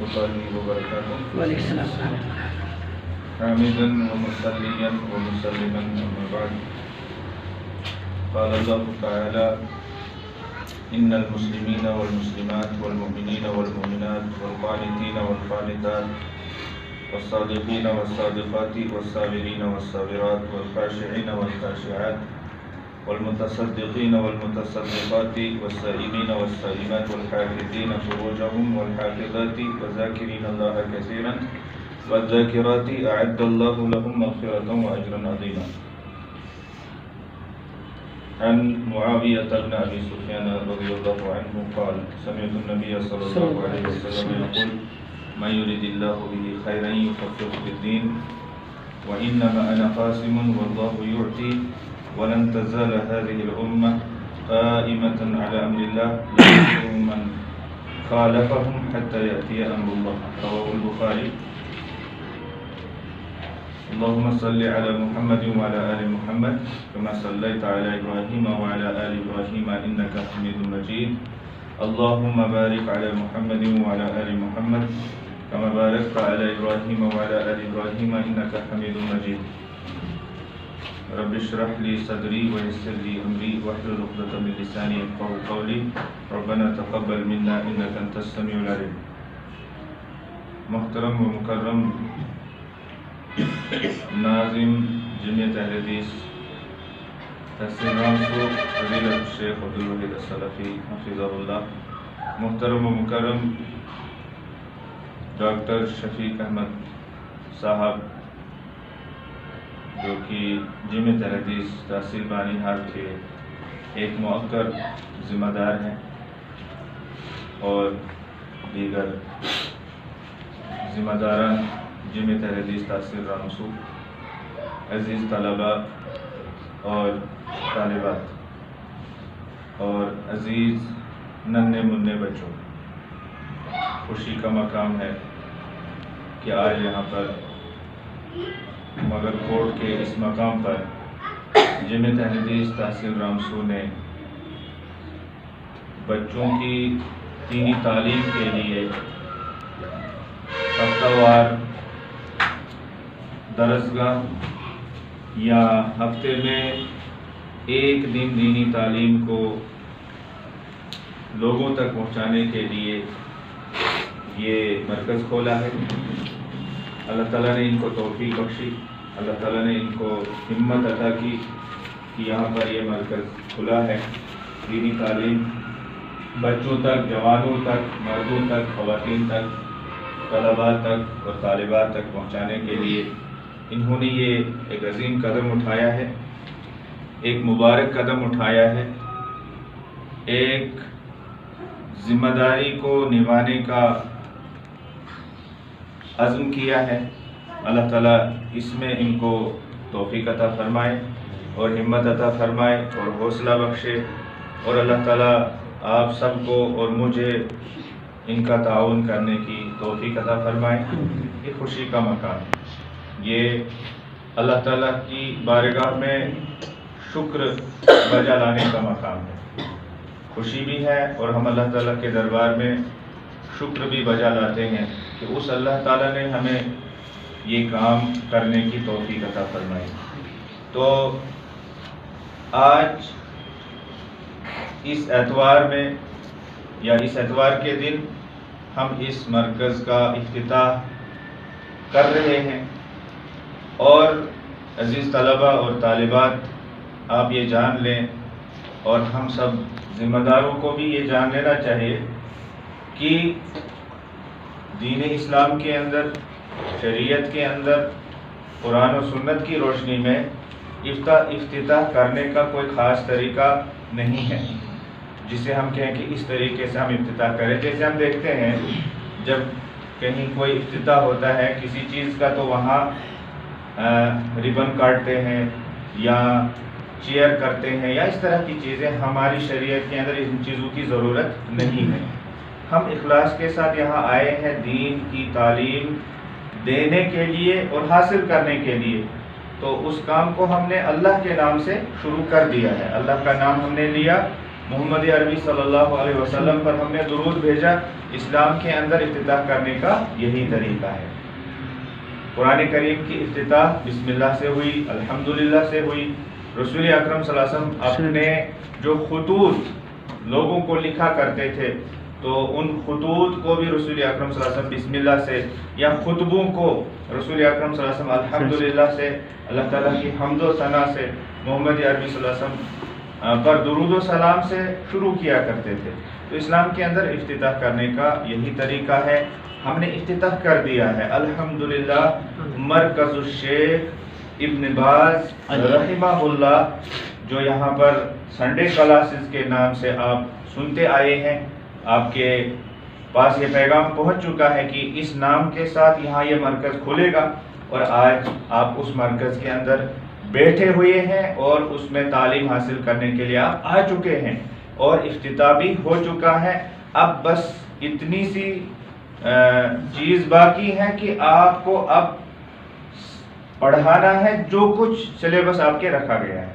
الله وبركاته. وعلیکم السلام ورحمۃ اللہ. حامدا ومصليا ومسلما أما بعد. قال الله تعالى: إن المسلمين والمسلمات والمؤمنين والمؤمنات والقانتين والقانتات والصادقين والصادقات والصابرين والصابرات والخاشعين والخاشعات والمتصدقين والمتصدقات والصائمين والصائمات والحافظين فروجهم والحافظات والذاكرين الله كثيرا والذاكرات أعد الله لهم مغفرة وأجرا عظيما. عن معاوية بن أبي سفيان رضي الله عنه قال: سمعت النبي صلى الله عليه وسلم يقول: من يريد الله به خيرا يفقهه في الدين وإنما أنا قاسم والله يعطي ولن تزال هذه الأمة قائمة على أمر الله لا يضر من خالفهم حتى يأتي أمر الله. رواه البخاري. اللهم صل على محمد وعلى آل محمد كما صليت على إبراهيم وعلى آل إبراهيم إنك حميد مجيد. اللهم بارك على محمد وعلى آل محمد كما باركت على إبراهيم وعلى آل إبراهيم إنك حميد مجيد. رب اشرح لي صدري ويسر لي أمري واحلل عقدة من لساني يفقهوا قولي. ربنا تقبل منا إنك أنت السميع العليم. محترم و مکرم ناظم جمعیت اہل حدیث تحسین رامسو فضیلت الشیخ عبدالوحید السلفی حفظہ اللہ، محترم و مکرم ڈاکٹر شفیق احمد صاحب جو کہ جمعیت اہل حدیث تحصیل بانی حال کے ایک مؤثر ذمہ دار ہیں، اور دیگر ذمہ داران جمعیت اہل حدیث تحصیل رامسو، عزیز طلباء اور طالبات اور عزیز ننھے منھے بچوں، خوشی کا مقام ہے کہ آج یہاں پر مغل کوٹ کے اس مقام پر جمعیت اہل حدیث تحصیل رامسو نے بچوں کی دینی تعلیم کے لیے ہفتہ وار درسگاہ یا ہفتے میں ایک دن دینی تعلیم کو لوگوں تک پہنچانے کے لیے یہ مرکز کھولا ہے. اللہ تعالیٰ نے ان کو توفیق بخشی، اللہ تعالیٰ نے ان کو ہمت عطا کی کہ یہاں پر یہ مرکز کھلا ہے. دینی تعلیم بچوں تک، جوانوں تک، مردوں تک، خواتین تک، طلباء تک اور طالبات تک پہنچانے کے لیے انہوں نے یہ ایک عظیم قدم اٹھایا ہے، ایک مبارک قدم اٹھایا ہے، ایک ذمہ داری کو نبھانے کا عزم کیا ہے. اللہ تعالیٰ اس میں ان کو توفیق عطا فرمائے اور ہمت عطا فرمائے اور حوصلہ بخشے، اور اللہ تعالیٰ آپ سب کو اور مجھے ان کا تعاون کرنے کی توفیق عطا فرمائے. یہ خوشی کا مقام ہے، یہ اللہ تعالیٰ کی بارگاہ میں شکر بجا لانے کا مقام ہے. خوشی بھی ہے اور ہم اللہ تعالیٰ کے دربار میں شکر بھی بجا لاتے ہیں کہ اس اللہ تعالیٰ نے ہمیں یہ کام کرنے کی توفیق عطا فرمائی. تو آج اس اتوار میں یا اس اتوار کے دن ہم اس مرکز کا افتتاح کر رہے ہیں، اور عزیز طلباء اور طالبات آپ یہ جان لیں، اور ہم سب ذمہ داروں کو بھی یہ جان لینا چاہیے کہ دین اسلام کے اندر، شریعت کے اندر، قرآن و سنت کی روشنی میں افتتاح کرنے کا کوئی خاص طریقہ نہیں ہے جسے ہم کہیں کہ اس طریقے سے ہم افتتاح کریں. جیسے ہم دیکھتے ہیں جب کہیں کوئی افتتاح ہوتا ہے کسی چیز کا تو وہاں ریبن کاٹتے ہیں یا چیئر کرتے ہیں یا اس طرح کی چیزیں. ہماری شریعت کے اندر ان چیزوں کی ضرورت نہیں ہے. ہم اخلاص کے ساتھ یہاں آئے ہیں دین کی تعلیم دینے کے لیے اور حاصل کرنے کے لیے. تو اس کام کو ہم نے اللہ کے نام سے شروع کر دیا ہے. اللہ کا نام ہم نے لیا محمد عربی صلی اللہ علیہ وسلم پر ہم نے درود بھیجا. اسلام کے اندر افتتاح کرنے کا یہی طریقہ ہے. قرآن کریم کی افتتاح بسم اللہ سے ہوئی، الحمدللہ سے ہوئی. رسول اکرم صلی اللہ علیہ وسلم اپنے جو خطوط لوگوں کو لکھا کرتے تھے تو ان خطوط کو بھی رسول اکرم صلی اللہ علیہ وسلم بسم اللہ سے، یا خطبوں کو رسول اکرم صلی اللہ علیہ وسلم الحمدللہ سے، اللہ تعالیٰ کی حمد و ثنا سے، محمد عربی صلی اللہ علیہ وسلم پر درود و سلام سے شروع کیا کرتے تھے. تو اسلام کے اندر افتتاح کرنے کا یہی طریقہ ہے. ہم نے افتتاح کر دیا ہے الحمدللہ مرکز الشیخ ابن باز رحمہ اللہ، جو یہاں پر سنڈے کلاسز کے نام سے آپ سنتے آئے ہیں. آپ کے پاس یہ پیغام پہنچ چکا ہے کہ اس نام کے ساتھ یہاں یہ مرکز کھلے گا، اور آج آپ اس مرکز کے اندر بیٹھے ہوئے ہیں اور اس میں تعلیم حاصل کرنے کے لیے آپ آ چکے ہیں، اور افتتاح بھی ہو چکا ہے. اب بس اتنی سی چیز باقی ہے کہ آپ کو اب پڑھانا ہے. جو کچھ سلیبس آپ کے رکھا گیا ہے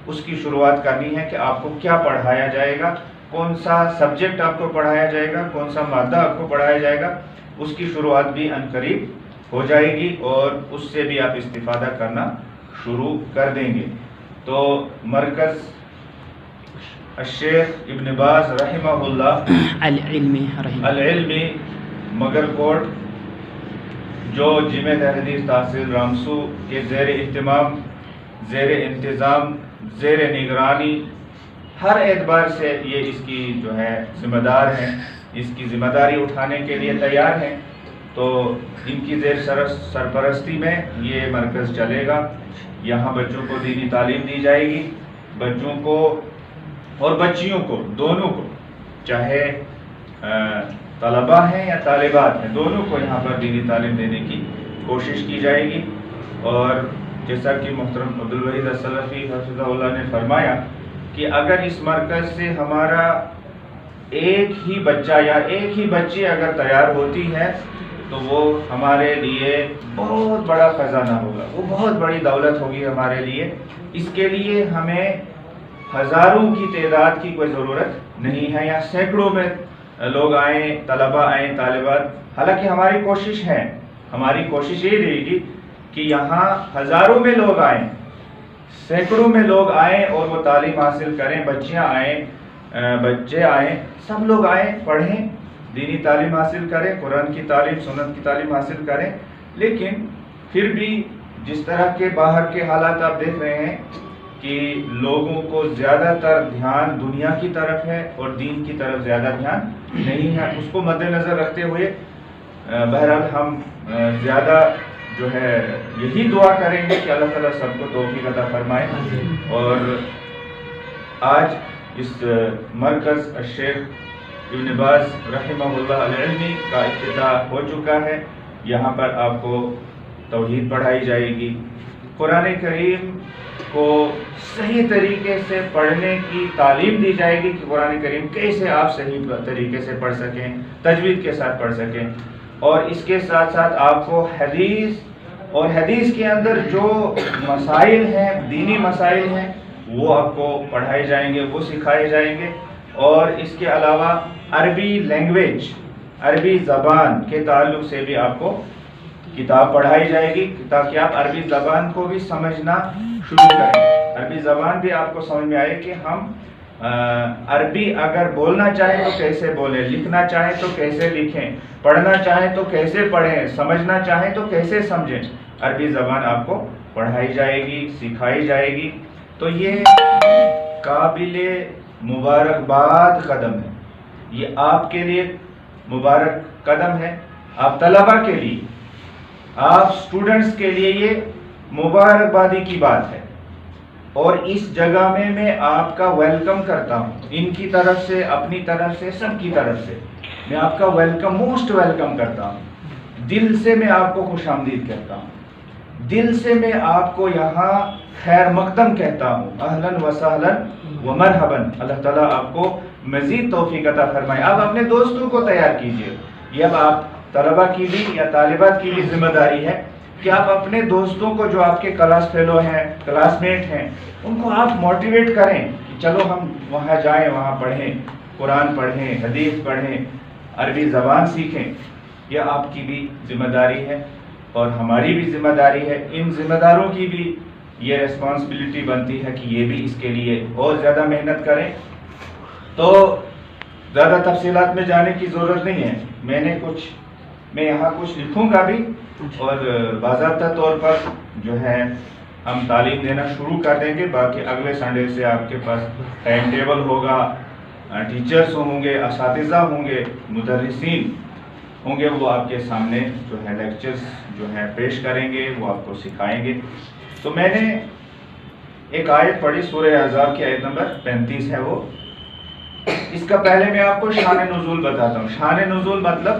اس کی شروعات کرنی ہے کہ آپ کو کیا پڑھایا جائے گا، کون سا سبجیکٹ آپ کو پڑھایا جائے گا، کون سا مادہ آپ کو پڑھایا جائے گا. اس کی شروعات بھی عنقریب ہو جائے گی اور اس سے بھی آپ استفادہ کرنا شروع کر دیں گے. تو مرکز الشیخ ابن باز رحمہ اللہ العلمی مگر کوٹ، جو جامع تحدیث تحصیل رامسو کے زیر اہتمام، زیر انتظام، زیر نگرانی، ہر اعتبار سے یہ اس کی جو ہے ذمہ دار ہیں، اس کی ذمہ داری اٹھانے کے لیے تیار ہیں. تو ان کی زیر سرپرستی میں یہ مرکز چلے گا. یہاں بچوں کو دینی تعلیم دی جائے گی، بچوں کو اور بچیوں کو، دونوں کو، چاہے طلباء ہیں یا طالبات ہیں، دونوں کو یہاں پر دینی تعلیم دینے کی کوشش کی جائے گی. اور جیسا کہ محترم عبدالوحید السلفی حفظہ اللہ نے فرمایا کہ اگر اس مرکز سے ہمارا ایک ہی بچہ یا ایک ہی بچی اگر تیار ہوتی ہے تو وہ ہمارے لیے بہت بڑا خزانہ ہوگا، وہ بہت بڑی دولت ہوگی ہمارے لیے. اس کے لیے ہمیں ہزاروں کی تعداد کی کوئی ضرورت نہیں ہے، یا سینکڑوں میں لوگ آئیں، طلباء آئیں، طالبات. حالانکہ ہماری کوشش ہے، ہماری کوشش یہ رہے گی کہ یہاں ہزاروں میں لوگ آئیں، سینکڑوں میں لوگ آئیں اور وہ تعلیم حاصل کریں. بچیاں آئیں، بچے آئیں، سب لوگ آئیں، پڑھیں، دینی تعلیم حاصل کریں، قرآن کی تعلیم، سنت کی تعلیم حاصل کریں. لیکن پھر بھی جس طرح کے باہر کے حالات آپ دیکھ رہے ہیں کہ لوگوں کو زیادہ تر دھیان دنیا کی طرف ہے اور دین کی طرف زیادہ دھیان نہیں ہے. اس کو مد نظر رکھتے ہوئے بہرحال ہم زیادہ جو ہے یہی دعا کریں گے کہ اللہ تعالیٰ سب کو توفیق عطا فرمائے. اور آج اس مرکز الشیخ ابن باز رحمہ اللہ العلمی کا افتتاح ہو چکا ہے. یہاں پر آپ کو توحید پڑھائی جائے گی، قرآن کریم کو صحیح طریقے سے پڑھنے کی تعلیم دی جائے گی کہ قرآن کریم کیسے آپ صحیح طریقے سے پڑھ سکیں، تجوید کے ساتھ پڑھ سکیں. اور اس کے ساتھ ساتھ آپ کو حدیث اور حدیث کے اندر جو مسائل ہیں، دینی مسائل ہیں، وہ آپ کو پڑھائے جائیں گے، وہ سکھائے جائیں گے. اور اس کے علاوہ عربی لینگویج، عربی زبان کے تعلق سے بھی آپ کو کتاب پڑھائی جائے گی تاکہ آپ عربی زبان کو بھی سمجھنا شروع کریں. عربی زبان بھی آپ کو سمجھ میں آئے کہ ہم عربی اگر بولنا چاہیں تو کیسے بولیں، لکھنا چاہیں تو کیسے لکھیں، پڑھنا چاہیں تو کیسے پڑھیں، سمجھنا چاہیں تو کیسے سمجھیں. عربی زبان آپ کو پڑھائی جائے گی، سکھائی جائے گی. تو یہ قابل مبارکباد قدم ہے، یہ آپ کے لیے مبارک قدم ہے، آپ طلباء کے لیے، آپ سٹوڈنٹس کے لیے یہ مبارکبادی کی بات ہے. اور اس جگہ میں آپ کا ویلکم کرتا ہوں، ان کی طرف سے، اپنی طرف سے، سب کی طرف سے میں آپ کا ویلکم، موسٹ ویلکم کرتا ہوں. دل سے میں آپ کو خوش آمدید کہتا ہوں، دل سے میں آپ کو یہاں خیر مقدم کہتا ہوں. اہلاً و سہلاً و مرحباً. اللہ تعالیٰ آپ کو مزید توفیق عطا فرمائے. آپ اپنے دوستوں کو تیار کیجئے. یہ اب آپ طلباء کی بھی یا طالبات کی بھی ذمہ داری ہے کہ آپ اپنے دوستوں کو جو آپ کے کلاس فیلو ہیں، کلاس میٹ ہیں، ان کو آپ موٹیویٹ کریں کہ چلو ہم وہاں جائیں، وہاں پڑھیں، قرآن پڑھیں، حدیث پڑھیں، عربی زبان سیکھیں، یہ آپ کی بھی ذمہ داری ہے اور ہماری بھی ذمہ داری ہے. ان ذمہ داروں کی بھی یہ ریسپانسبلٹی بنتی ہے کہ یہ بھی اس کے لیے اور زیادہ محنت کریں. تو زیادہ تفصیلات میں جانے کی ضرورت نہیں ہے. میں یہاں کچھ لکھوں گا بھی اور باضابطہ طور پر جو ہے ہم تعلیم دینا شروع کر دیں گے. باقی اگلے سنڈے سے آپ کے پاس ٹائم ٹیبل ہوگا، ٹیچرز ہوں گے، اساتذہ ہوں گے، مدرسین ہوں گے، وہ آپ کے سامنے جو ہے لیکچرز جو ہے پیش کریں گے، وہ آپ کو سکھائیں گے. تو میں نے ایک آیت پڑھی، سورہ احزاب کی آیت نمبر 35 ہے وہ. اس کا پہلے میں آپ کو شان نزول بتاتا ہوں. شان نزول مطلب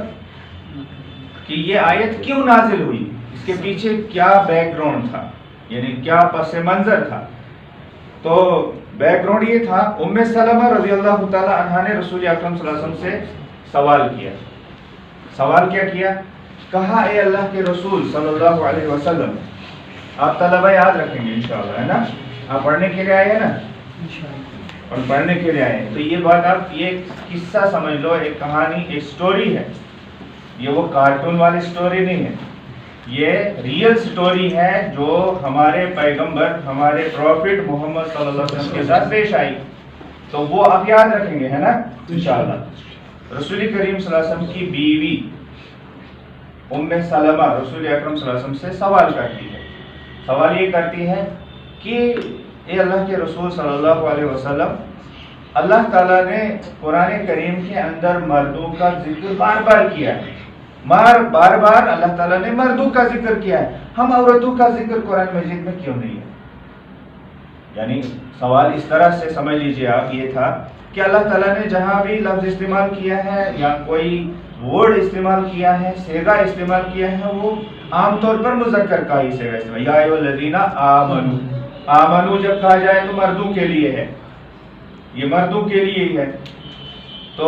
کہ یہ آیت کیوں نازل ہوئی، اس کے پیچھے کیا بیک گراؤنڈ تھا، یعنی کیا پس منظر تھا. تو بیک گراؤنڈ یہ تھا، ام سلمہ رضی اللہ تعالی عنہا نے رسول اکرم صلی اللہ علیہ وسلم سے سوال کیا. سوال کیا کیا؟ کہا اے اللہ کے رسول صلی اللہ علیہ وسلم. آپ طلبہ یاد رکھیں گے انشاءاللہ، ہے نا؟ آپ پڑھنے کے لیے آئے ہیں نا، اور پڑھنے کے لیے آئے ہیں تو یہ بات آپ یہ قصہ سمجھ لو، ایک کہانی، ایک سٹوری ہے. یہ وہ کارٹون والی سٹوری نہیں ہے، یہ ریئل سٹوری ہے جو ہمارے پیغمبر، ہمارے پروفٹ محمد صلی اللہ علیہ وسلم کے ساتھ پیش آئی. تو وہ آپ یاد رکھیں گے، ہے نا انشاءاللہ. رسول کریم صلی اللہ علیہ وسلم کی بیوی ام سلمہ رسول اکرم صلی اللہ علیہ وسلم سے سوال کرتی ہے. سوال یہ کرتی ہے کہ اے اللہ کے رسول صلی اللہ علیہ وسلم، اللہ تعالیٰ نے قرآن کریم کے اندر مردوں کا ذکر بار بار کیا ہے، بار بار اللہ تعالیٰ نے مردوں کا ذکر کیا ہے، ہم عورتوں کا ذکر قرآن مجید میں کیوں نہیں ہے؟ یعنی سوال اس طرح سے سمجھ لیجئے آپ، یہ تھا کہ اللہ تعالیٰ نے جہاں بھی لفظ استعمال کیا ہے یا کوئی ورڈ استعمال کیا ہے، صیغہ استعمال کیا ہے، وہ عام طور پر مذکر کا ہی صیغہ استعمال. یا ایھا الذین آمنو، آمنو جب کہا جائے تو مردوں کے لیے ہے، یہ مردوں کے لیے ہی ہے. تو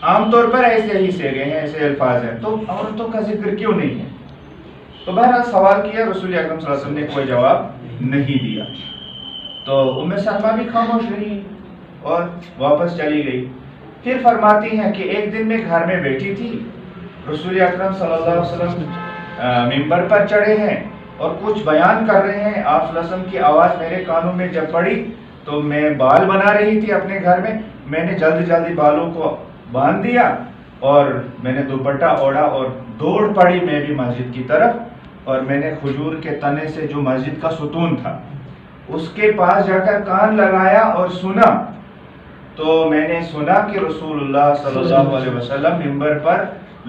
عام طور پر ایسے ہی صیغے ہیں، ایسے الفاظ ہیں، تو عورتوں کا ذکر کیوں نہیں ہے؟ تو بہرحال سوال کیا، رسول اکرم صلی اللہ علیہ وسلم نے کوئی جواب نہیں دیا. تو ام سلمہ بھی خاموش رہی اور واپس چلی گئی. پھر فرماتی ہیں کہ ایک دن میں گھر میں بیٹھی تھی، رسول اکرم صلی اللہ علیہ وسلم منبر پر چڑھے ہیں اور کچھ بیان کر رہے ہیں. آپ صلی اللہ علیہ وسلم کی آواز میرے کانوں میں جب پڑی تو میں بال بنا رہی تھی اپنے گھر میں نے جلدی بالوں کو باندھ دیا اور میں نے دوپٹہ اوڑھا اور دوڑ پڑی میں بھی مسجد کی طرف. اور میں نے کھجور کے تنے سے جو مسجد کا ستون تھا اس کے پاس جا کر کان لگایا اور سنا. تو میں نے سنا کہ رسول اللہ صلی اللہ علیہ وسلم منبر پر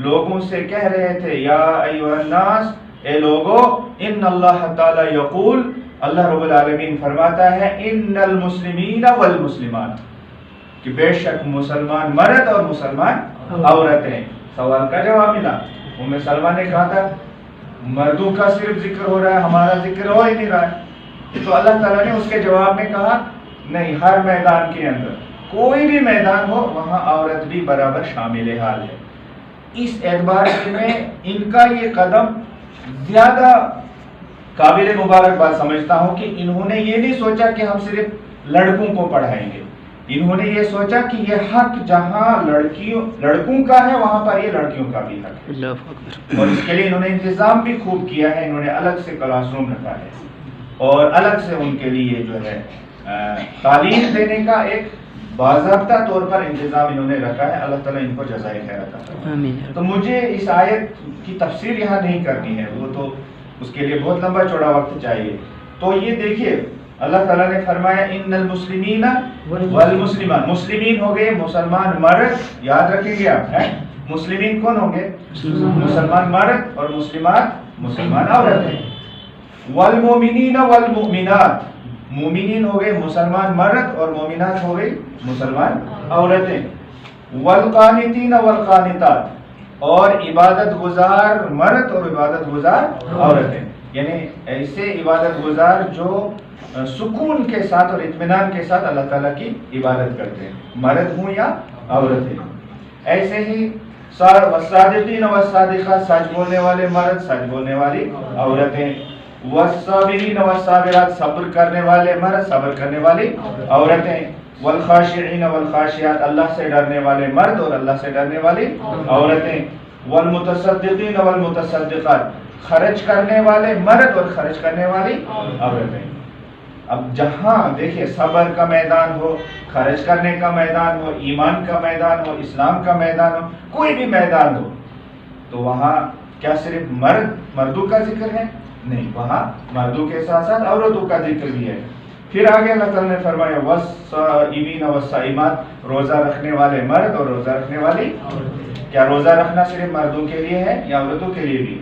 لوگوں سے کہہ رہے تھے، یا ایھا الناس، اے لوگو، ان اللہ تعالی یقول، اللہ رب العالمین فرماتا ہے، ان المسلمین والمسلمات، کہ بے شک مسلمان مرد اور مسلمان عورتیں. سوال کا جواب ملا. ام سلمہ نے کہا تھا مردوں کا صرف ذکر ہو رہا ہے، ہمارا ذکر ہو ہی نہیں رہا ہے. تو اللہ تعالیٰ نے اس کے جواب میں کہا نہیں، ہر میدان کے اندر کوئی بھی میدان ہو وہاں عورت بھی برابر شامل حال ہے. اس اعتبار سے میں ان کا یہ قدم زیادہ قابل مبارکباد سمجھتا ہوں کہ انہوں نے یہ نہیں سوچا کہ ہم صرف لڑکوں کو پڑھائیں گے، انہوں نے یہ سوچا کہ یہ حق جہاں لڑکوں کا ہے وہاں پر یہ لڑکیوں کا بھی حق ہے. اور اس کے لیے انہوں نے انتظام بھی خوب کیا ہے. انہوں نے الگ سے کلاس روم رکھا ہے اور الگ سے ان کے لیے جو ہے تعلیم دینے کا ایک باضابطہ طور پر انتظام انہوں نے رکھا ہے. اللہ تعالیٰ ان کو جزائے خیر عطا فرمائے. تو مجھے اس آیت کی تفسیر یہاں نہیں کرنی ہے، وہ تو اس کے لیے بہت لمبا چوڑا وقت چاہیے. تو یہ دیکھیے اللہ تعالیٰ نے فرمایا ان المسلمین والمسلمات، مسلمین ہو گئے مسلمان مرد، یاد رکھیں گے آپ، مسلمین کون ہوں گے؟ مسلمان مرد، اور مسلمات مسلمان عورتیں. والمؤمنین والمؤمنات، مومنین ہو گئے مسلمان مرد اور مومنات ہو گئی مسلمان عورتیں. والقانتین والقانتات، اور عبادت گزار مرد اور عبادت گزار عورتیں، یعنی ایسے عبادت گزار جو سکون کے ساتھ اور اطمینان کے ساتھ اللہ تعالیٰ کی عبادت کرتے ہیں، مرد ہوں یا عورتیں. ایسے ہی والصادقین والصادقات، سچ بولنے والے مرد، سچ بولنے والی عورتیں. والصابرین والصابرات، صبر کرنے والے مرد، صبر کرنے والی عورتیں. والخاشعین والخاشعات، اللہ سے ڈرنے والے مرد اور اللہ سے ڈرنے والی عورتیں، والمتصدقین والمتصدقات، خرچ کرنے والے مرد اور خرچ کرنے والی عورتیں۔ اب جہاں دیکھیے صبر کا میدان ہو، خرچ کرنے کا میدان ہو، ایمان کا میدان ہو، اسلام کا میدان ہو، کوئی بھی میدان ہو، تو وہاں کیا صرف مردوں کا ذکر ہے؟ نہیں، وہاں مردوں کے ساتھ ساتھ عورتوں کا ذکر بھی ہے۔ پھر آگے اللہ تعالیٰ نے فرمایا والصائمین والصائمات، روزہ رکھنے والے مرد اور روزہ رکھنے والی۔ کیا روزہ رکھنا صرف مردوں کے لیے ہے یا عورتوں کے لیے بھی؟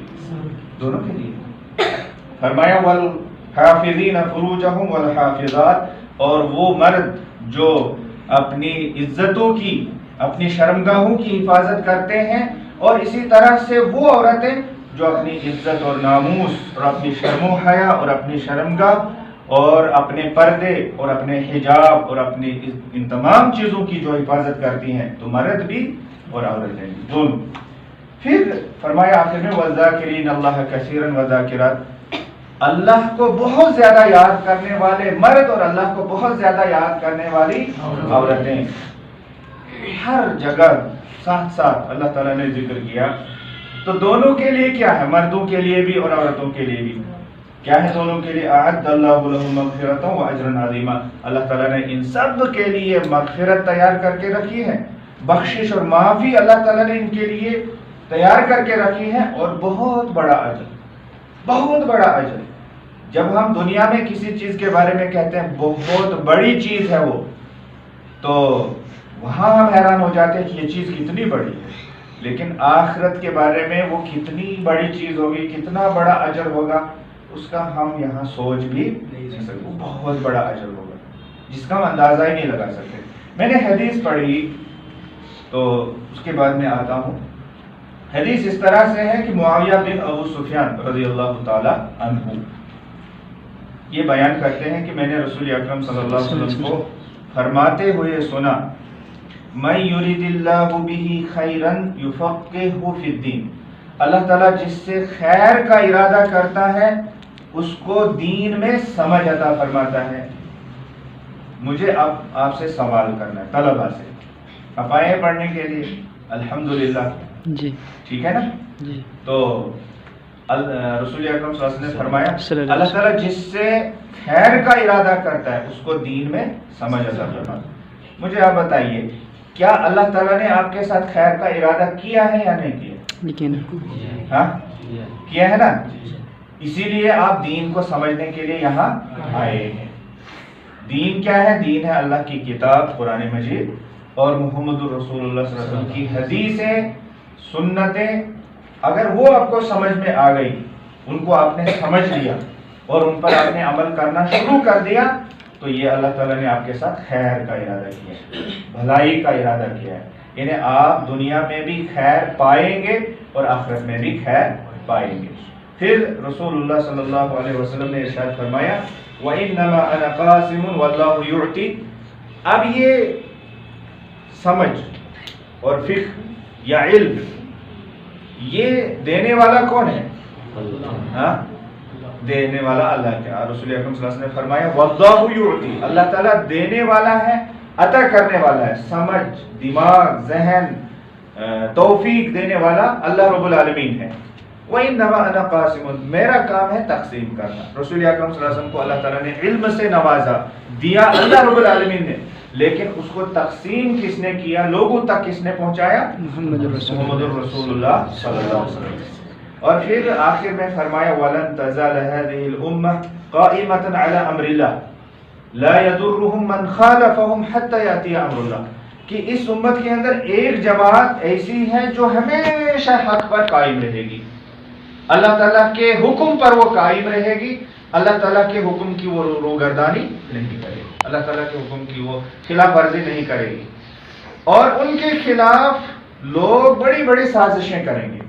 دونوں کے لیے۔ فرمایا والحافظین فروجہم والحافظات، اور وہ مرد جو اپنی عزتوں کی، اپنی شرمگاہوں کی حفاظت کرتے ہیں، اور اسی طرح سے وہ عورتیں جو اپنی عزت اور ناموس اور اپنی شرم و حیا اور اپنی شرمگاہ اور اپنے پردے اور اپنے حجاب اور اپنی ان تمام چیزوں کی جو حفاظت کرتی ہیں، تو مرد بھی اور عورتیں بھی، دونوں۔ پھر فرمایا آخر میں وَالذَّاكِرِينَ اللَّهَ كَثِيرًا وَالذَّاكِرَاتِ، اللہ کو بہت زیادہ یاد کرنے والے مرد اور اللہ کو بہت زیادہ یاد کرنے والی عورتیں۔ ہر جگہ ساتھ ساتھ اللہ تعالیٰ نے ذکر کیا، تو دونوں کے لیے کیا ہے؟ مردوں کے لیے بھی اور عورتوں کے لیے بھی کیا ہے؟ دونوں کے لیے اعد اللہ لهم مغفرۃ واجرا عظیما، اللہ تعالیٰ نے ان سب کے لیے مغفرت تیار کر کے رکھی ہے، بخشش اور معافی اللہ تعالیٰ نے ان کے لیے تیار کر کے رکھی ہے، اور بہت بڑا اجر، بہت بڑا اجر۔ جب ہم دنیا میں کسی چیز کے بارے میں کہتے ہیں بہت بڑی چیز ہے وہ، تو وہاں ہم حیران ہو جاتے ہیں کہ یہ چیز کتنی بڑی ہے، لیکن آخرت کے بارے میں وہ کتنی بڑی چیز ہوگی، کتنا بڑا اجر ہوگا، اس کا ہم یہاں سوچ بھی نہیں سکتے۔ وہ بہت بڑا اجر ہوگا جس کا ہم اندازہ ہی نہیں لگا سکتے۔ میں نے حدیث پڑھی تو اس کے بعد میں آتا ہوں۔ حدیث اس طرح سے ہے کہ معاویہ بن ابو سفیان رضی اللہ تعالی عنہ یہ بیان کرتے ہیں کہ میں نے رسول اکرم صلی اللہ علیہ وسلم کو فرماتے ہوئے سنا، من یرید اللہ بہ خیرا یفقہہ فی الدین، اللہ تعالیٰ جس سے خیر کا ارادہ کرتا ہے اس کو دین میں سمجھ عطا فرماتا ہے۔ مجھے اب آپ سے سوال کرنا ہے، طلبہ سے، آپ آئے ہیں پڑھنے کے لیے؟ الحمدللہ جی ٹھیک ہے نا؟ جی۔ تو رسول اکرم صلی اللہ علیہ وسلم نے فرمایا اللہ تعالیٰ جس سے خیر کا ارادہ کرتا ہے اس کو دین میں سمجھ عطا فرماتا ہے۔ مجھے آپ بتائیے، کیا اللہ تعالیٰ نے آپ کے ساتھ خیر کا ارادہ کیا ہے یا نہیں کیا؟ ہاں کیا ہے نا، اسی لیے آپ دین کو سمجھنے کے لیے یہاں آئے ہیں۔ دین کیا ہے؟ دین ہے اللہ کی کتاب قرآن مجید اور محمد الرسول اللہ صلی اللہ علیہ وسلم کی حدیثیں، سنتیں۔ اگر وہ آپ کو سمجھ میں آ گئی، ان کو آپ نے سمجھ لیا اور ان پر آپ نے عمل کرنا شروع کر دیا، تو یہ اللہ تعالیٰ نے آپ کے ساتھ خیر کا ارادہ کیا ہے، بھلائی کا ارادہ کیا ہے، یعنی آپ دنیا میں بھی خیر پائیں گے اور آخرت میں بھی خیر پائیں گے۔ پھر رسول اللہ صلی اللہ علیہ وسلم نے ارشاد فرمایا وَإِنَّمَا أَنَا قَاسِمٌ وَاللَّهُ يُعْطِي۔ اب یہ سمجھ اور فقہ یا علم یہ دینے والا کون ہے؟ ہاں دینے والا اللہ کیا؟ رسول اکرم صلی اللہ علیہ وسلم نے فرمایا وَاللَّهُ يُعْطِي، اللہ تعالیٰ دینے والا ہے، عطا کرنے والا ہے، سمجھ، دماغ، ذہن، توفیق دینے والا اللہ رب العالمین ہے۔ وَإِنَّمَا أَنَا قَاسِمٌ، میرا کام ہے تقسیم کرنا۔ رسول اکرم صلی اللہ علیہ وسلم کو اللہ تعالیٰ نے علم سے نوازا، دیا اللہ رب العالمین نے، لیکن اس کو تقسیم کس نے کیا، لوگوں تک کس نے پہنچایا؟ محمد الرسول اللہ صلی اللہ علیہ وسلم۔ اور پھر آخر میں فرمایا وَلَن تَزَالَ هَذِهِ الْأُمَّةُ قَائِمَةً عَلَى أَمْرِ اللَّهِ لَا يَضُرُّهُم مَّن خَالَفَهُم حَتَّى يَأْتِيَ أَمْرُ اللَّهِ، کہ اس امت کے اندر ایک جماعت ایسی ہے جو ہمیشہ حق پر قائم رہے گی، اللہ تعالیٰ کے حکم پر وہ قائم رہے گی، اللہ تعالیٰ کے حکم کی وہ روگردانی نہیں کرے گی، اللہ تعالیٰ کے حکم کی وہ خلاف ورزی نہیں کرے گی، اور ان کے خلاف لوگ بڑی بڑی سازشیں کریں گے،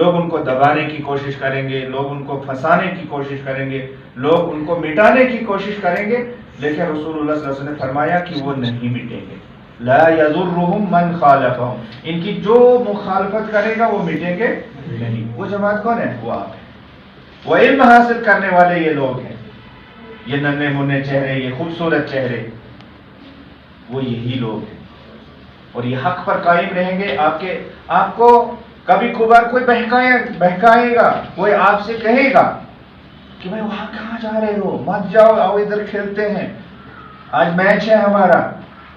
لوگ ان کو دبانے کی کوشش کریں گے، لوگ ان کو پھنسانے کی کوشش کریں گے، لوگ ان کو مٹانے کی کوشش کریں گے، لیکن رسول اللہ صلی اللہ علیہ وسلم نے فرمایا کہ وہ نہیں مٹیں گے۔ لا یضرهم من خالفهم، ان کی جو مخالفت کرے گا وہ مٹیں گے نہیں۔ وہ جماعت کون ہے؟ وہ آپ ہے۔ وہ علم حاصل کرنے والے یہ لوگ ہیں، یہ ننھے منے چہرے، یہ خوبصورت چہرے، وہ یہی لوگ ہیں، اور یہ حق پر قائم رہیں گے. آپ کو کبھی کبھار کوئی بہکائے گا، کوئی آپ سے کہے گا کہ بھائی وہاں کہاں جا رہے ہو، مت جاؤ، آؤ ادھر کھیلتے ہیں، آج میچ ہے ہمارا،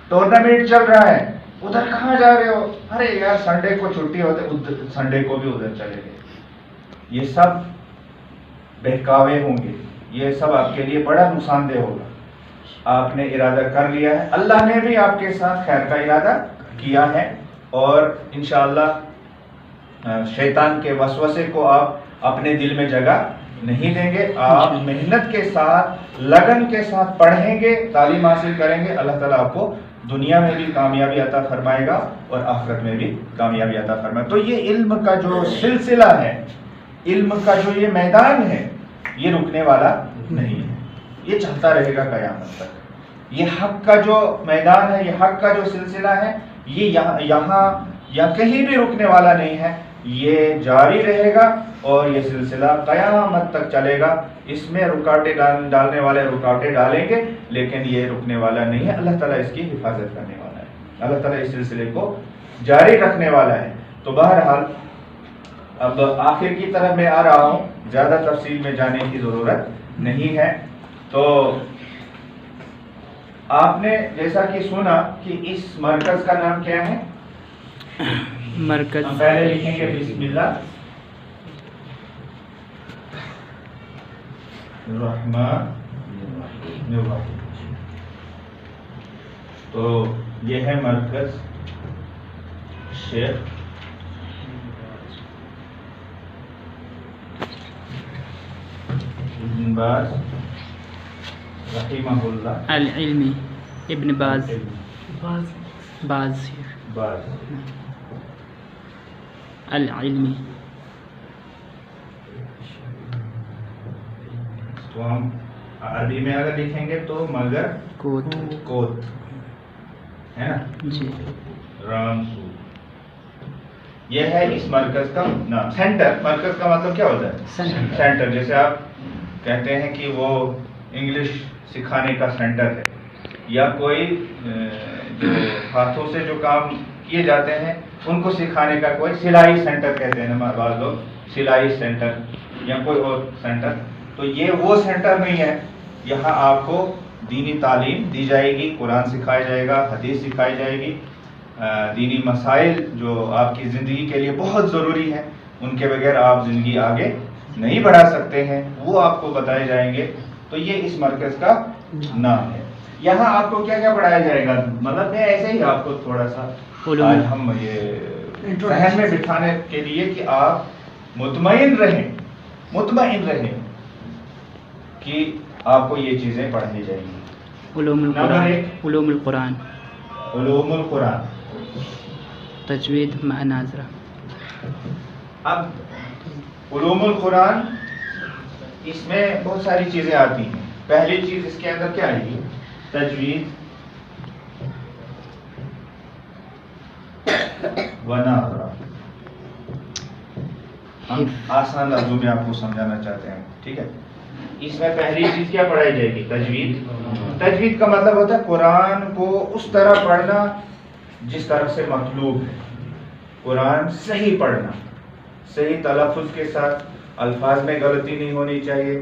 ٹورنامنٹ چل رہا ہے، ادھر کہاں جا رہے ہو، ارے یار سنڈے کو چھٹی ہوتے، سنڈے کو بھی ادھر چلے گئے. یہ سب بہکاوے ہوں گے، یہ سب آپ کے لیے بڑا نقصان دہ ہوگا. آپ نے ارادہ کر لیا ہے، اللہ نے بھی آپ کے ساتھ خیر کا ارادہ کیا ہے، اور انشاءاللہ شیطان کے وسوسے کو آپ اپنے دل میں جگہ نہیں دیں گے. آپ محنت کے ساتھ، لگن کے ساتھ پڑھیں گے، تعلیم حاصل کریں گے، اللہ تعالیٰ آپ کو دنیا میں بھی کامیابی عطا فرمائے گا اور آخرت میں بھی کامیابی عطا فرمائے گا. تو یہ علم کا جو سلسلہ ہے، علم کا جو یہ میدان ہے، یہ رکنے والا نہیں ہے، یہ چلتا رہے گا قیامت تک. یہ حق کا جو میدان ہے، یہ حق کا جو سلسلہ ہے، یہ یہاں یا کہیں بھی رکنے والا نہیں ہے، یہ جاری رہے گا اور یہ سلسلہ قیامت تک چلے گا. اس میں رکاوٹیں ڈالنے والے رکاوٹیں ڈالیں گے، لیکن یہ رکنے والا نہیں ہے. اللہ تعالیٰ اس کی حفاظت کرنے والا ہے، اللہ تعالیٰ اس سلسلے کو جاری رکھنے والا ہے. تو بہرحال اب آخر کی طرف میں آ رہا ہوں، زیادہ تفصیل میں جانے کی ضرورت نہیں ہے. تو آپ نے جیسا کہ سنا کہ اس مرکز کا نام کیا ہے؟ مرکز ہم پہلے لکھیں گے بسم اللہ الرحمن الرحیم. تو یہ ہے مرکز شیخ ابن باز رحمہ اللہ العلمی، ابن باز العلمی. تو ہم عربی میں اگر لکھیں گے تو مگر کوت ہے نا جی. رامسو. یہ ہے اس مرکز کا نام. سینٹر، مرکز کا مطلب کیا ہوتا ہے؟ سینٹر. جیسے آپ کہتے ہیں کہ وہ انگلش سکھانے کا سینٹر ہے، یا کوئی جو ہاتھوں سے جو کام کیے جاتے ہیں ان کو سکھانے کا کوئی سلائی سینٹر کہتے ہیں نا بعض لوگ، سلائی سینٹر یا کوئی اور سینٹر. تو یہ وہ سینٹر نہیں ہے. یہاں آپ کو دینی تعلیم دی جائے گی، قرآن سکھایا جائے گا، حدیث سکھائی جائے گی، دینی مسائل جو آپ کی زندگی کے لیے بہت ضروری ہیں، ان کے بغیر آپ زندگی آگے نہیں بڑھا سکتے ہیں، وہ آپ کو بتائے جائیں گے. تو یہ اس مرکز کا نام ہے. یہاں آپ کو کیا کیا پڑھایا جائے گا؟ مطلب میں ایسے ہی آپ کو تھوڑا سا آج ہم یہ ذہن میں بٹھانے کے لیے کہ آپ مطمئن رہیں کہ آپ کو یہ چیزیں پڑھنی جائیں گی. علوم القرآن، تجوید مع ناظرہ. اب علوم القرآن اس میں بہت ساری چیزیں آتی ہیں. پہلی چیز اس کے اندر کیا آئے گی؟ تجوید و ناظرہ. ہم آسان لفظوں میں آپ کو سمجھانا چاہتے ہیں، ٹھیک ہے. اس میں پہلی چیز کیا پڑھائی جائے گی؟ تجوید. تجوید کا مطلب ہوتا ہے قرآن کو اس طرح پڑھنا جس طرح سے مطلوب ہے. قرآن صحیح پڑھنا، صحیح تلفظ کے ساتھ، الفاظ میں غلطی نہیں ہونی چاہیے.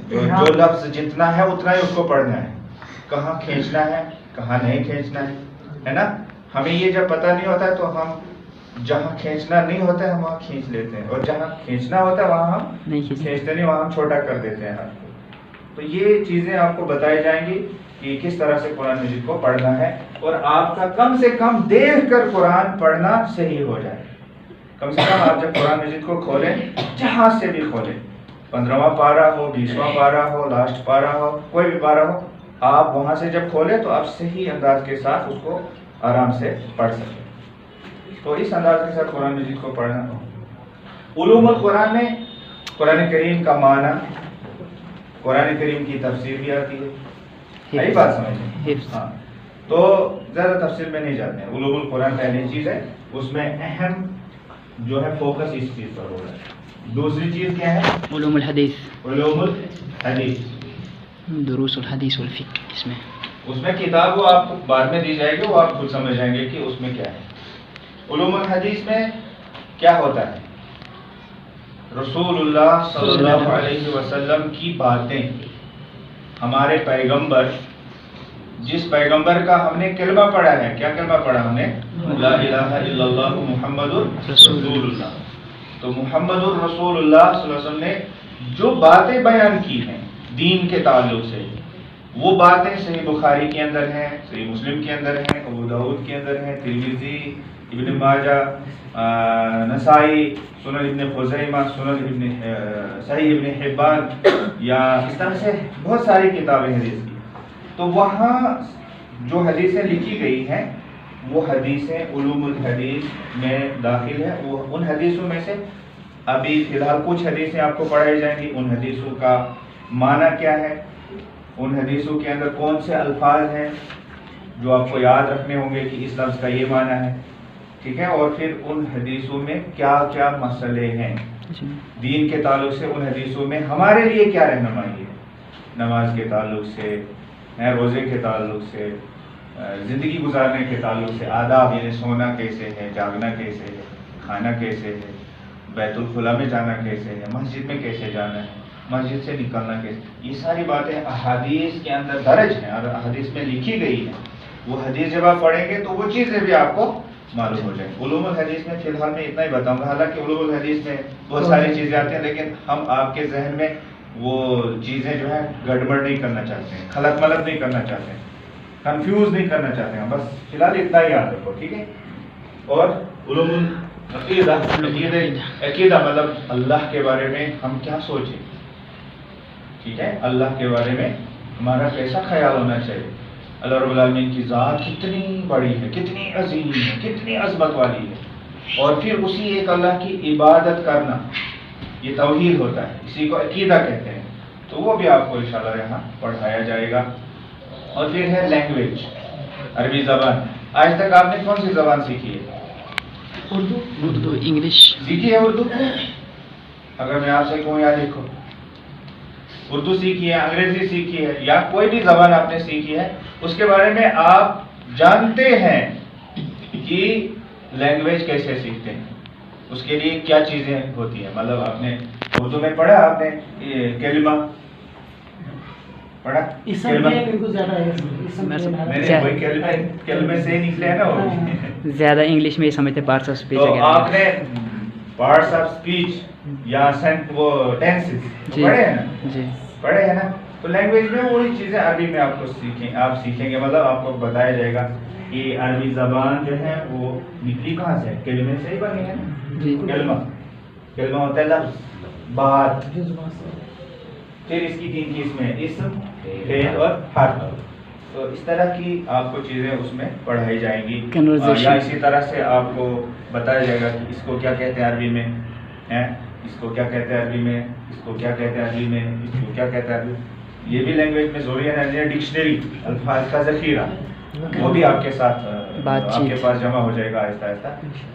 جو لفظ جتنا ہے اتنا ہی اس کو پڑھنا ہے. کہاں کھینچنا ہے، کہاں نہیں کھینچنا ہے نا. ہمیں یہ جب پتہ نہیں ہوتا ہے تو ہم جہاں کھینچنا نہیں ہوتا ہے ہم وہاں کھینچ لیتے ہیں، اور جہاں کھینچنا ہوتا ہے وہاں ہم کھینچتے نہیں، وہاں ہم چھوٹا کر دیتے ہیں ہاتھ کو. تو یہ چیزیں آپ کو بتائی جائیں گی کہ کس طرح سے قرآن مجید کو پڑھنا ہے، اور آپ کا کم سے کم دیکھ کر قرآن پڑھنا صحیح ہو جائے. کم سے کم آپ جب قرآن مجید کو کھولیں، جہاں سے بھی کھولیں، 15واں پارہ ہو، 20واں پارہ ہو، لاسٹ پارہ ہو، کوئی بھی پارہ ہو، آپ وہاں سے جب کھولیں تو آپ صحیح انداز کے ساتھ اس کو آرام سے پڑھ سکیں. تو اس انداز کے ساتھ قرآن مجید کو پڑھنا. علوم القرآن میں قرآن کریم کا معنی، قرآن کریم کی تفسیر بھی آتی ہے. یہی بات سمجھیں. ہاں، تو زیادہ تفصیل میں نہیں جاتے ہیں. علوم القرآن پہلی چیز ہے، اس میں اہم جو ہے فوکس اس چیز پر ہو رہا ہے. دوسری چیز کیا ہے؟ علوم الحدیث، علوم الحدیث، دروس الحدیث والفقہ. اس میں اس میں کتاب وہ آپ کو بعد میں دی جائے گی، وہ آپ خود سمجھ جائیں گے کہ اس میں کیا ہے۔ علوم الحدیث میں کیا ہوتا ہے؟ رسول اللہ صلی اللہ علیہ وسلم کی باتیں، ہمارے پیغمبر، جس پیغمبر کا ہم نے کلمہ پڑھا ہے، کیا کلمہ پڑھا ہم نے؟ لا الہ الا اللہ محمد رسول اللہ۔ تو محمد الرسول اللہ صلی اللہ علیہ وسلم نے جو باتیں بیان کی ہیں دین کے تعلق سے، وہ باتیں صحیح بخاری کے اندر ہیں، صحیح مسلم کے اندر ہیں، ابو داؤد کے اندر ہیں، ترمذی، ابن ماجہ، نسائی، سنن ابن خزیمہ، سنن ابن صحیح ابن حبان، یا اس طرح سے بہت ساری کتابیں حدیث کی۔ تو وہاں جو حدیثیں لکھی گئی ہیں وہ حدیثیں علوم الحدیث میں داخل ہیں۔ وہ ان حدیثوں میں سے ابھی فی الحال کچھ حدیثیں آپ کو پڑھائی جائیں گی، ان حدیثوں کا معنی کیا ہے، ان حدیثوں کے اندر کون سے الفاظ ہیں جو آپ کو یاد رکھنے ہوں گے کہ اس لفظ کا یہ معنی ہے، ٹھیک ہے، اور پھر ان حدیثوں میں کیا کیا مسئلے ہیں دین کے تعلق سے، ان حدیثوں میں ہمارے لیے کیا رہنمائی ہے، نماز کے تعلق سے، روزے کے تعلق سے، زندگی گزارنے کے تعلق سے، آداب یعنی سونا کیسے ہے، جاگنا کیسے ہے، کھانا کیسے ہے، بیت الخلا میں جانا کیسے ہے، مسجد میں کیسے جانا ہے، مسجد سے نکلنا کیسے، یہ ساری باتیں احادیث کے اندر درج ہیں اور احادیث میں لکھی گئی ہیں۔ وہ حدیث جب آپ پڑھیں گے تو وہ چیزیں بھی آپ کو معلوم ہو جائیں۔ علوم الحدیث میں فی الحال میں اتنا ہی بتاؤں گا، حالانکہ علوم الحدیث میں بہت ساری چیزیں آتی ہیں، لیکن ہم آپ کے ذہن میں وہ چیزیں جو ہے گڑبڑ نہیں کرنا چاہتے ہیں، خلط ملط نہیں کرنا چاہتے ہیں، کنفیوز نہیں کرنا چاہتے ہیں، بس فی الحال اتنا ہی یاد رکھو، ٹھیک ہے۔ اور علوم العقیدہ، عقیدہ مطلب اللہ کے بارے میں ہم کیا سوچیں، ٹھیک ہے، اللہ کے بارے میں ہمارا کیسا خیال ہونا چاہیے، اللہ رب العالمین کی ذات کتنی بڑی ہے، کتنی عظیم ہے، کتنی عظمت والی ہے، اور پھر اسی ایک اللہ کی عبادت کرنا، یہ توحید ہوتا ہے، اسی کو عقیدہ کہتے ہیں۔ تو وہ بھی آپ کو انشاءاللہ یہاں پڑھایا جائے گا۔ اور پھر ہے لینگویج، عربی زبان۔ آج تک آپ نے کون سی زبان سیکھی ہے؟ اردو، انگلش سیکھی ہے اردو؟ اگر میں آپ سے کہوں یا لکھو، اردو سیکھی ہے، انگریزی سیکھی ہے، یا کوئی بھی زبان آپ نے سیکھی ہے، اس کے بارے میں آپ جانتے ہیں کہ لینگویج کیسے سیکھتے ہیں، اس کے لیے کیا چیزیں ہوتی ہیں، مطلب آپ نے اردو میں پڑھا، آپ نے کلمہ پڑھا، کلمے سے ہی نکلے ہیں نا وہ، زیادہ انگلش میں ہی سمجھتے، پارٹس آف اسپیچ تو آپ نے پارٹس آف اسپیچ یا وہ ٹینسز پڑھے ہیں نا، جی پڑھے ہیں نا، تو لینگویج میں وہی چیزیں عربی میں آپ کو سیکھیں گے، مطلب آپ کو بتایا جائے گا کہ عربی زبان جو ہے وہ نکلی کہاں سے، کلمے سے ہی بنی ہے نا، کلمہ ہوتا ہے لفظ، بات، پھر اس کی تین قسمیں، اسم، فعل اور حرف۔ تو اس طرح کی آپ کو چیزیں اس میں پڑھائی جائیں گی، یا اسی طرح سے آپ کو بتایا جائے گا کہ اس کو کیا کہتے ہیں عربی میں، اس کو کیا کہتے ہیں عربی میں، اس کو کیا کہتے ہیں عربی میں، اس کو کیا کہتے ہیں عربی۔ یہ بھی لینگویج میں ضروری ہے، ڈکشنری، الفاظ کا ذخیرہ، وہ بھی آپ کے ساتھ آپ کے پاس جمع ہو جائے گا آہستہ آہستہ۔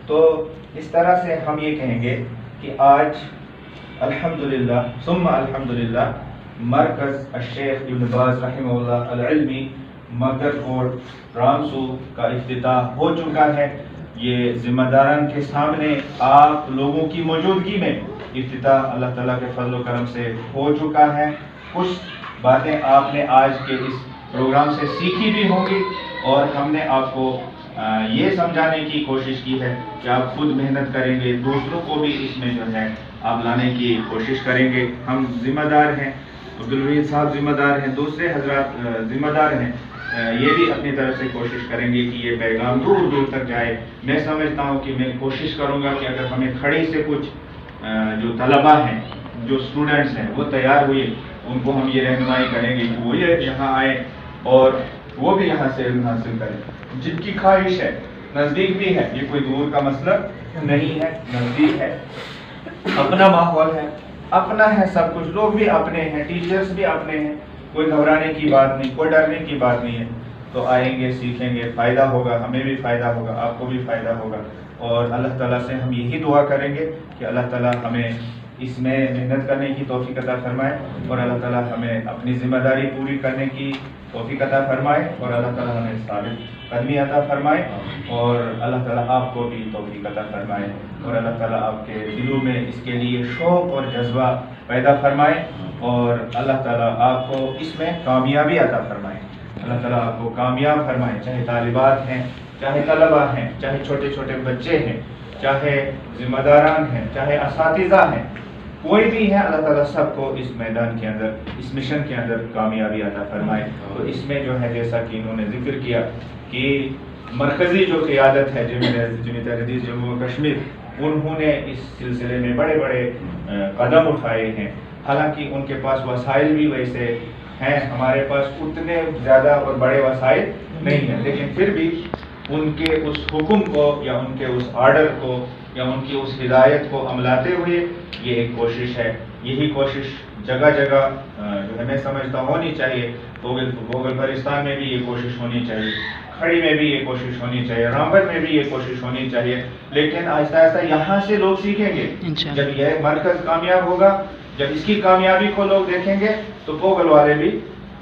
تو اس طرح سے ہم یہ کہیں گے کہ آج الحمدللہ ثم الحمدللہ مرکز الشیخ ابن باز رحمہ اللہ العلمی مگر کوٹ رامسو کا افتتاح ہو چکا ہے۔ یہ ذمہ داران کے سامنے آپ لوگوں کی موجودگی میں افتتاح اللہ تعالیٰ کے فضل و کرم سے ہو چکا ہے۔ کچھ باتیں آپ نے آج کے اس پروگرام سے سیکھی بھی ہوں گی، اور ہم نے آپ کو یہ سمجھانے کی کوشش کی ہے کہ آپ خود محنت کریں گے، دوسروں کو بھی اس میں جو ہے آپ لانے کی کوشش کریں گے۔ ہم ذمہ دار ہیں، عبدالوحید صاحب ذمہ دار ہیں، دوسرے حضرات ذمہ دار ہیں، یہ بھی اپنی طرف سے کوشش کریں گے کہ یہ پیغام دور دور تک جائے۔ میں سمجھتا ہوں کہ میں کوشش کروں گا کہ اگر ہمیں کھڑی سے کچھ جو طلباء ہیں، جو اسٹوڈنٹس ہیں، وہ تیار ہوئے، ان کو ہم یہ رہنمائی کریں گے کہ وہ یہاں آئیں اور وہ بھی یہاں سے علم حاصل کریں۔ جن کی خواہش ہے، نزدیک بھی ہے، یہ کوئی دور کا مسئلہ نہیں ہے، نزدیک ہے، اپنا ماحول ہے، اپنا ہے، سب کچھ، لوگ بھی اپنے ہیں، ٹیچرز بھی اپنے ہیں، کوئی گھبرانے کی بات نہیں، کوئی ڈرنے کی بات نہیں ہے۔ تو آئیں گے، سیکھیں گے، فائدہ ہوگا، ہمیں بھی فائدہ ہوگا، آپ کو بھی فائدہ ہوگا، اور اللہ تعالیٰ سے ہم یہی دعا کریں گے کہ اللہ تعالیٰ ہمیں اس میں محنت کرنے کی توفیق عطا فرمائے، اور اللہ تعالیٰ ہمیں اپنی ذمہ داری پوری کرنے کی توفیق عطا فرمائے، اور اللہ تعالیٰ ہمیں ثابت قدمی عطا فرمائے، اور اللہ تعالیٰ آپ کو بھی توفیق عطا فرمائے، اور اللہ تعالیٰ آپ کے دلوں میں اس کے لیے شوق اور جذبہ پیدا فرمائے، اور اللہ تعالیٰ آپ کو اس میں کامیابی عطا فرمائے، اللہ تعالیٰ آپ کو کامیاب فرمائے، چاہے طالبات ہیں، چاہے طلبہ ہیں، چاہے چھوٹے چھوٹے بچے ہیں، چاہے ذمہ داران ہیں، چاہے اساتذہ ہیں، کوئی بھی ہے، اللہ تعالیٰ سب کو اس میدان کے اندر، اس مشن کے اندر کامیابی عطا فرمائے۔ تو اس میں جو ہے جیسا کہ انہوں نے ذکر کیا کہ مرکزی جو قیادت ہے جمعیت اہل حدیث جموں و کشمیر، انہوں نے اس سلسلے میں بڑے بڑے قدم اٹھائے ہیں، حالانکہ ان کے پاس وسائل بھی ویسے ہیں، ہمارے پاس اتنے زیادہ اور بڑے وسائل نہیں ہیں، لیکن پھر بھی ان کے اس حکم کو یا ان کے اس آرڈر کو یا ان کی اس ہدایت کو عملاتے ہوئے یہ ایک کوشش ہے۔ یہی کوشش جگہ جگہ جو ہے میں سمجھتا ہونی چاہیے، گوگل پرستان میں بھی یہ کوشش ہونی چاہیے، کھڑی میں بھی یہ کوشش ہونی چاہیے، رامبن میں بھی یہ کوشش ہونی چاہیے، لیکن آہستہ آہستہ یہاں سے لوگ سیکھیں گے۔ جب یہ مرکز کامیاب ہوگا، جب اس کی کامیابی کو لوگ دیکھیں گے تو گوگل والے بھی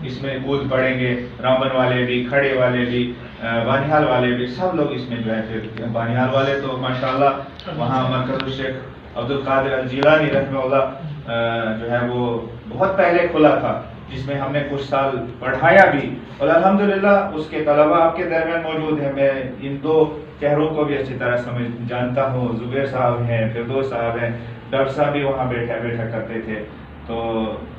اس میں کود پڑیں گے، رامبن والے بھی، کھڑے والے بھی، بانیہال والے بھی، سب لوگ اس میں جو ہے پھر بانیہال والے تو ماشاءاللہ وہاں مرکز الشیخ عبد القادر الجیلانی رحمہ اللہ جو ہے وہ بہت پہلے کھلا تھا، جس میں ہم نے کچھ سال پڑھایا بھی، اور الحمدللہ اس کے طلباء آپ کے درمیان موجود ہیں۔ میں ان دو چہروں کو بھی اچھی طرح جانتا ہوں، زبیر صاحب ہیں، فردوس صاحب ہیں، ڈاکٹر صاحب بھی وہاں بیٹھا کرتے تھے، تو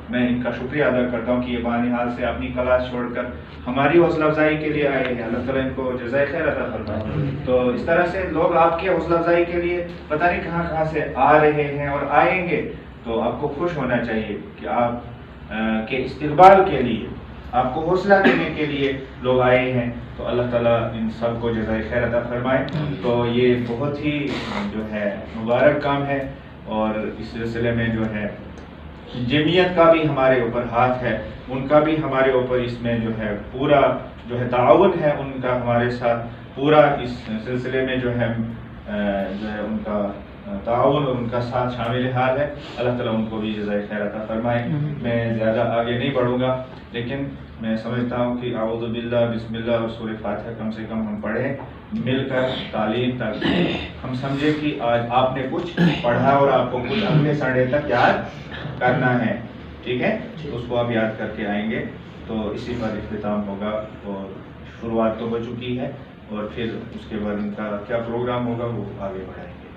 میں ان کا شکریہ ادا کرتا ہوں کہ یہ بانیہال سے اپنی کلاس چھوڑ کر ہماری حوصلہ افزائی کے لیے آئے ہیں، اللہ تعالیٰ ان کو جزائے خیر عطا فرمائے۔ تو اس طرح سے لوگ آپ کے حوصلہ افزائی کے لیے پتہ نہیں کہاں سے آ رہے ہیں اور آئیں گے، تو آپ کو خوش ہونا چاہیے کہ آپ کے استقبال کے لیے، آپ کو حوصلہ دینے کے لیے لوگ آئے ہیں، تو اللہ تعالیٰ ان سب کو جزائے خیر عطا فرمائے۔ تو یہ بہت ہی جو ہے مبارک کام ہے، اور اس سلسلے میں جو ہے جمعیت کا بھی ہمارے اوپر ہاتھ ہے، ان کا بھی ہمارے اوپر اس میں جو ہے پورا جو ہے تعاون ہے، ان کا ہمارے ساتھ پورا اس سلسلے میں جو ہے ان کا تعاون اور ان کا ساتھ شامل حال ہے۔ اللہ تعالیٰ ان کو بھی جزائے خیر عطا فرمائے۔ میں زیادہ آگے نہیں بڑھوں گا، لیکن میں سمجھتا ہوں کہ اعوذ باللہ، بسم اللہ اور سورہ فاتحہ کم سے کم ہم پڑھیں مل کر تعلیم تک، ہم سمجھے کہ آج آپ نے کچھ پڑھا اور آپ کو کچھ اگلے سنڈے تک یاد کرنا ہے، ٹھیک ہے؟ اس کو آپ یاد کر کے آئیں گے، تو اسی پر اختتام ہوگا، اور شروعات تو ہو چکی ہے، اور پھر اس کے بعد ان کا کیا پروگرام ہوگا وہ آگے بڑھائیں گے۔